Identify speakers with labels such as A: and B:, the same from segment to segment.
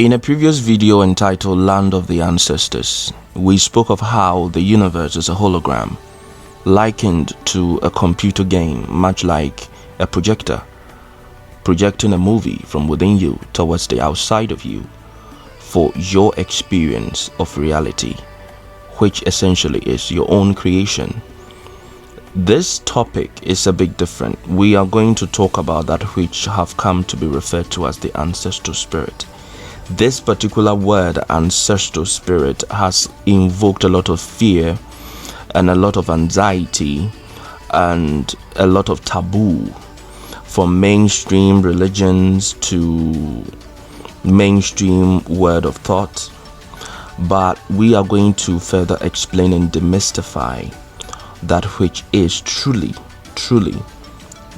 A: In a previous video entitled Land of the Ancestors, we spoke of how the universe is a hologram, likened to a computer game, much like a projector, projecting a movie from within you towards the outside of you for your experience of reality, which essentially is your own creation. This topic is a bit different. We are going to talk about that which have come to be referred to as the ancestral spirit. This particular word, ancestral spirit, has invoked a lot of fear and a lot of anxiety and a lot of taboo from mainstream religions to mainstream word of thought. But we are going to further explain and demystify that which is truly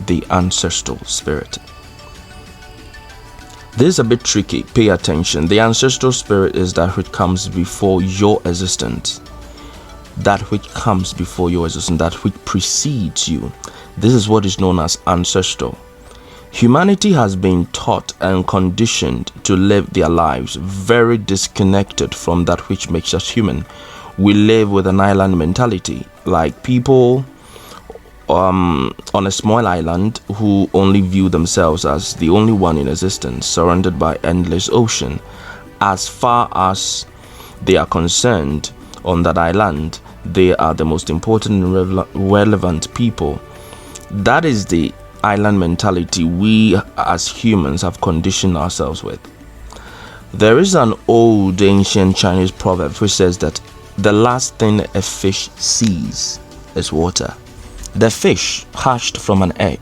A: the ancestral spirit. This is a bit tricky. Pay attention. The ancestral spirit is that which comes before your existence. That which comes before your existence, that which precedes you. This is what is known as ancestral. Humanity has been taught and conditioned to live their lives very disconnected from that which makes us human. We live with an island mentality, like people on a small island who only view themselves as the only one in existence, surrounded by endless ocean. As far as they are concerned on that island, they are the most important and relevant people. That is the island mentality we as humans have conditioned ourselves with. There is an old ancient Chinese proverb which says that the last thing a fish sees is water. The fish hatched from an egg.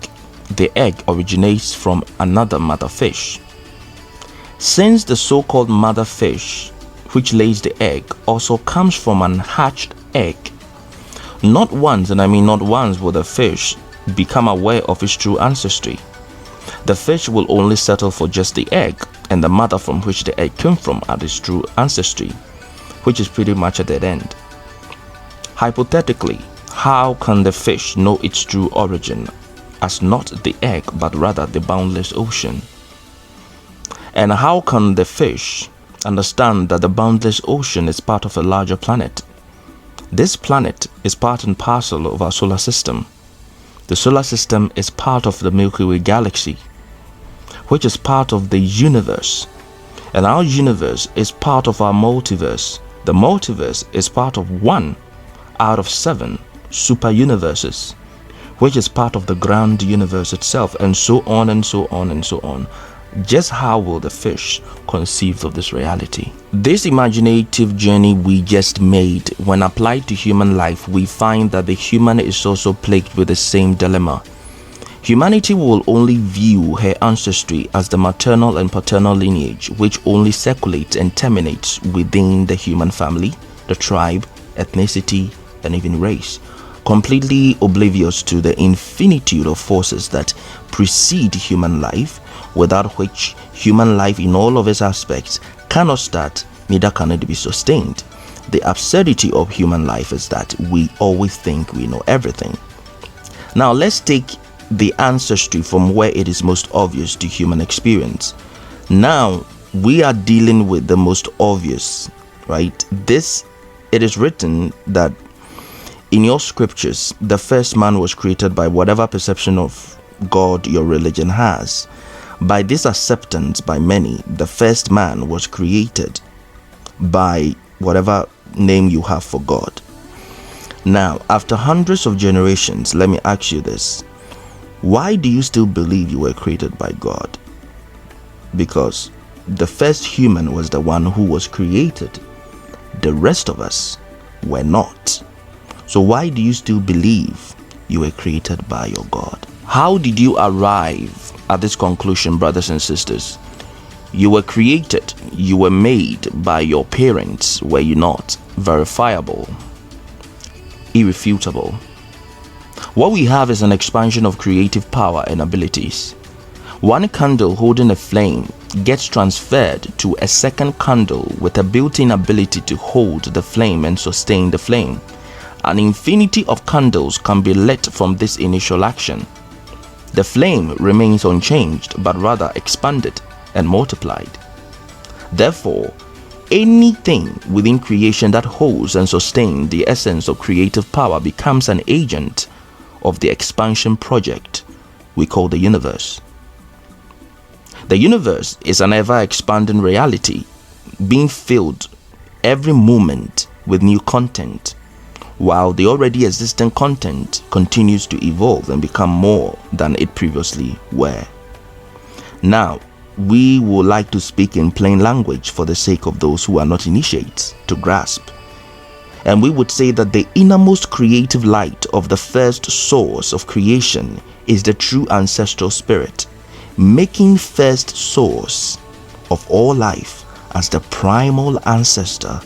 A: The egg originates from another mother fish. Since the so-called mother fish, which lays the egg, also comes from an hatched egg, not once, and I mean not once, will the fish become aware of its true ancestry. The fish will only settle for just the egg and the mother from which the egg came from at its true ancestry, which is pretty much a dead end. Hypothetically, how can the fish know its true origin as not the egg but rather the boundless ocean? And how can the fish understand that the boundless ocean is part of a larger planet? This planet is part and parcel of our solar system. The solar system is part of the Milky Way galaxy, which is part of the universe. And our universe is part of our multiverse. The multiverse is part of 1 out of 7 super universes, which is part of the grand universe itself, and so on and so on and so on. Just how will the fish conceive of this reality? This imaginative journey we just made, when applied to human life, we find that the human is also plagued with the same dilemma. Humanity will only view her ancestry as the maternal and paternal lineage, which only circulates and terminates within the human family, the tribe, ethnicity, and even race, completely oblivious to the infinitude of forces that precede human life, without which human life in all of its aspects cannot start, neither can it be sustained. The absurdity of human life is that we always think we know everything. Now let's take the ancestry from where it is most obvious to human experience. Now we are dealing with the most obvious, right? It is written that in your scriptures, the first man was created by whatever perception of God your religion has. By this acceptance by many, the first man was created by whatever name you have for God. Now, after hundreds of generations, let me ask you this. Why do you still believe you were created by God? Because the first human was the one who was created. The rest of us were not. So why do you still believe you were created by your God? How did you arrive at this conclusion, brothers and sisters? You were created, you were made by your parents, were you not? Verifiable, irrefutable. What we have is an expansion of creative power and abilities. One candle holding a flame gets transferred to a second candle with a built-in ability to hold the flame and sustain the flame. An infinity of candles can be lit from this initial action. The flame remains unchanged, but rather expanded and multiplied. Therefore, anything within creation that holds and sustains the essence of creative power becomes an agent of the expansion project we call the universe. The universe is an ever-expanding reality, being filled every moment with new content, while the already existing content continues to evolve and become more than it previously were. Now, we would like to speak in plain language for the sake of those who are not initiates to grasp. And we would say that the innermost creative light of the first source of creation is the true ancestral spirit, making first source of all life as the primal ancestor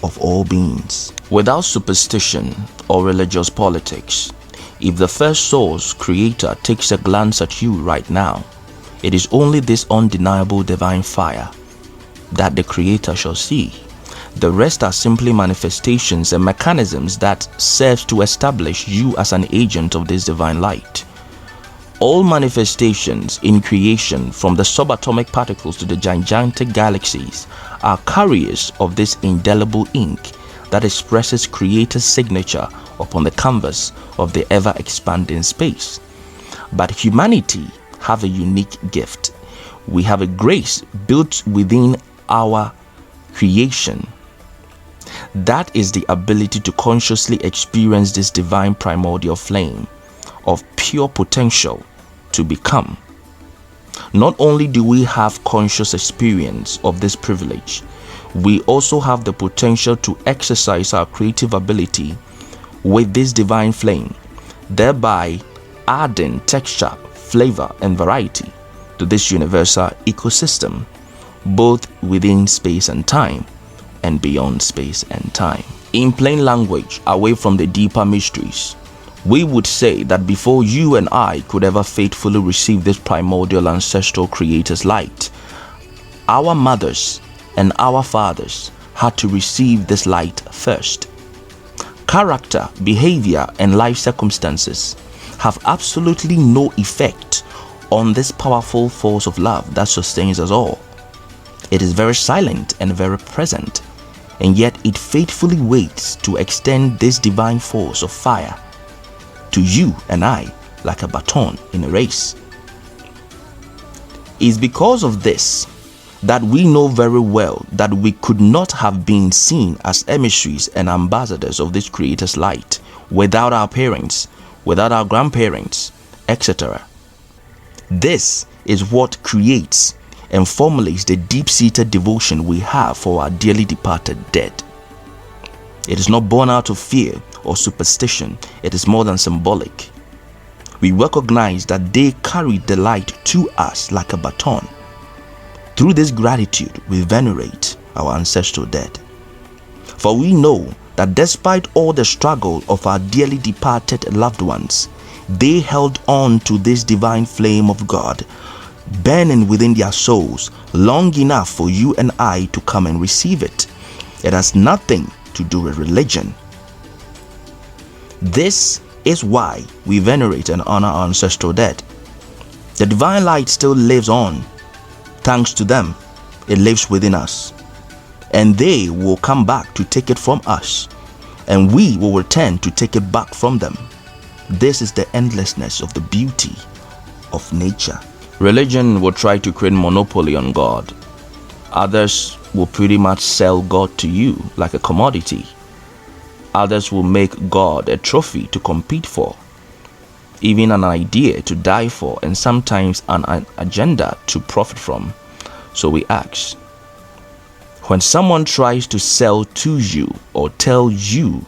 A: of all beings. Without superstition or religious politics, if the first source creator takes a glance at you right now, it is only this undeniable divine fire that the creator shall see. The rest are simply manifestations and mechanisms that serve to establish you as an agent of this divine light. All manifestations in creation, from the subatomic particles to the gigantic galaxies, are carriers of this indelible ink that expresses Creator's signature upon the canvas of the ever-expanding space. But humanity have a unique gift. We have a grace built within our creation. That is the ability to consciously experience this divine primordial flame of pure potential to become. Not only do we have conscious experience of this privilege, we also have the potential to exercise our creative ability with this divine flame, thereby adding texture, flavor, and variety to this universal ecosystem, both within space and time and beyond space and time. In plain language, away from the deeper mysteries, we would say that before you and I could ever faithfully receive this primordial ancestral creator's light, our mothers and our fathers had to receive this light first. Character, behavior, and life circumstances have absolutely no effect on this powerful force of love that sustains us all. It is very silent and very present, and yet it faithfully waits to extend this divine force of fire to you and I like a baton in a race. It's because of this that we know very well that we could not have been seen as emissaries and ambassadors of this Creator's light without our parents, without our grandparents, etc. This is what creates and formulates the deep-seated devotion we have for our dearly departed dead. It is not born out of fear or superstition. It is more than symbolic. We recognize that they carried the light to us like a baton. Through this gratitude, we venerate our ancestral dead. For we know that despite all the struggle of our dearly departed loved ones, they held on to this divine flame of God, burning within their souls long enough for you and I to come and receive it. It has nothing to do with religion. This is why we venerate and honor our ancestral dead. The divine light still lives on. Thanks to them, it lives within us. And they will come back to take it from us, and we will return to take it back from them. This is the endlessness of the beauty of nature. Religion will try to create monopoly on God. Others will pretty much sell God to you like a commodity. Others will make God a trophy to compete for, even an idea to die for, and sometimes an agenda to profit from. So we ask, when someone tries to sell to you or tell you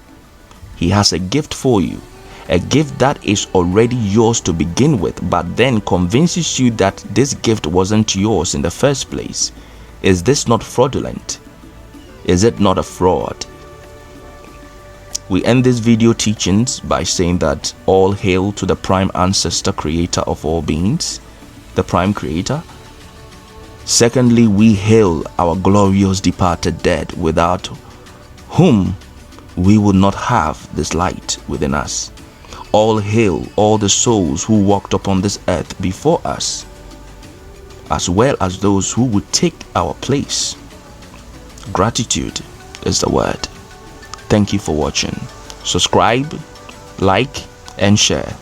A: he has a gift for you, a gift that is already yours to begin with, but then convinces you that this gift wasn't yours in the first place, is this not fraudulent? Is it not a fraud? We end this video teachings by saying that all hail to the prime ancestor creator of all beings, the prime creator. Secondly, we hail our glorious departed dead, without whom we would not have this light within us. All hail all the souls who walked upon this earth before us, as well as those who would take our place Gratitude is the word. Thank you for watching. Subscribe, like, and share.